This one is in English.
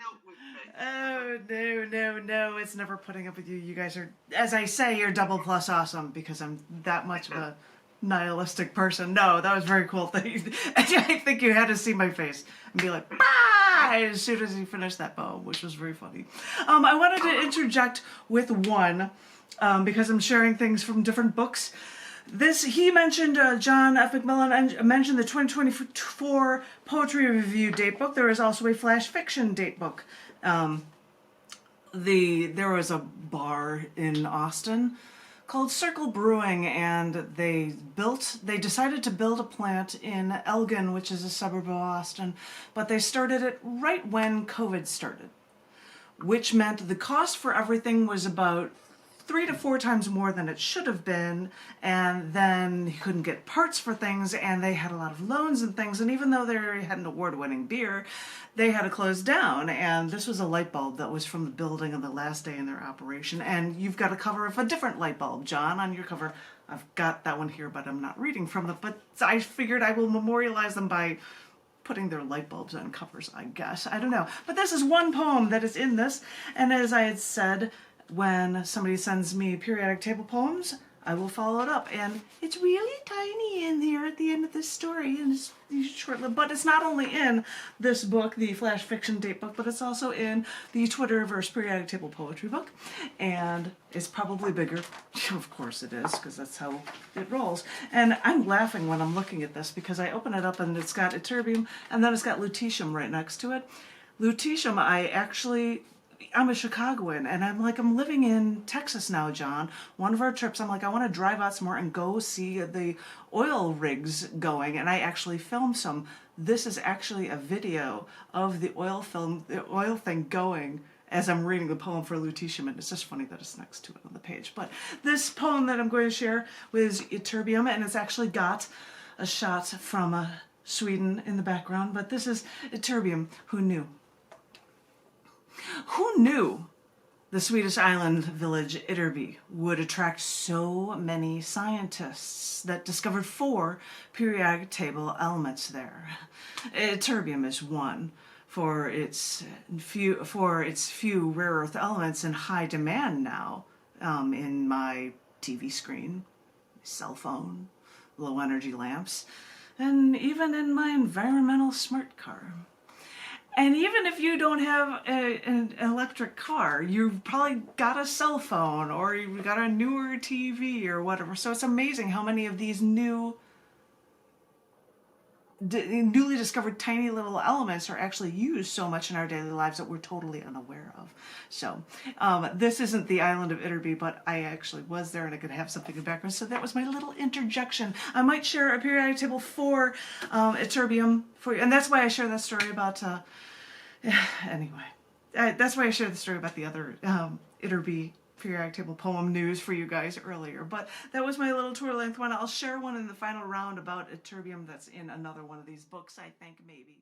up with me. Oh, no, it's never putting up with you. You guys are, as I say, you're double plus awesome because I'm that much of a nihilistic person. No, that was very cool. I think you had to see my face and be like, bah! As soon as he finished that poem, which was very funny. I wanted to interject with one because I'm sharing things from different books. He mentioned, John F. McMillan mentioned the 2024 Poetry Review Datebook. There is also a Flash Fiction Datebook. There was a bar in Austin called Circle Brewing, and they decided to build a plant in Elgin, which is a suburb of Austin, but they started it right when COVID started, which meant the cost for everything was about 3 to 4 times more than it should have been, and then he couldn't get parts for things, and they had a lot of loans and things, and even though they had an award-winning beer, they had to close down. And this was a light bulb that was from the building on the last day in their operation, and you've got a cover of a different light bulb, John, on your cover. I've got that one here, but I'm not reading from it, but I figured I will memorialize them by putting their light bulbs on covers, I guess. I don't know. But this is one poem that is in this, and as I had said, when somebody sends me periodic table poems, I will follow it up. And it's really tiny in here at the end of this story, and it's short, but it's not only in this book, the Flash Fiction Date book, but it's also in the Twitterverse periodic table poetry book, and it's probably bigger. Of course it is, because that's how it rolls. And I'm laughing when I'm looking at this because I open it up and it's got Ytterbium, and then it's got Lutetium right next to it. Lutetium, I'm a Chicagoan, and I'm living in Texas now, John. One of our trips, I'm like, I want to drive out some more and go see the oil rigs going, and I actually filmed some. This is actually a video of the oil thing going as I'm reading the poem for Lutetium, and it's just funny that it's next to it on the page. But this poem that I'm going to share was Ytterbium, and it's actually got a shot from Sweden in the background, but this is Ytterbium. Who knew? Who knew the Swedish island village Ytterby would attract so many scientists that discovered 4 periodic table elements there? Ytterbium is one for its few rare earth elements in high demand now in my TV screen, cell phone, low energy lamps, and even in my environmental smart car. And even if you don't have an electric car, you've probably got a cell phone or you've got a newer TV or whatever. So it's amazing how many of these newly discovered tiny little elements are actually used so much in our daily lives that we're totally unaware of. So this isn't the island of Ytterby, but I actually was there and I could have something in the background. So that was my little interjection. I might share a periodic table for Ytterbium for you, and that's why I share that story about. Anyway, that's why I shared the story about the other Ytterby periodic table poem news for you guys earlier. But that was my little tour length one. I'll share one in the final round about Ytterbium that's in another one of these books, I think, maybe.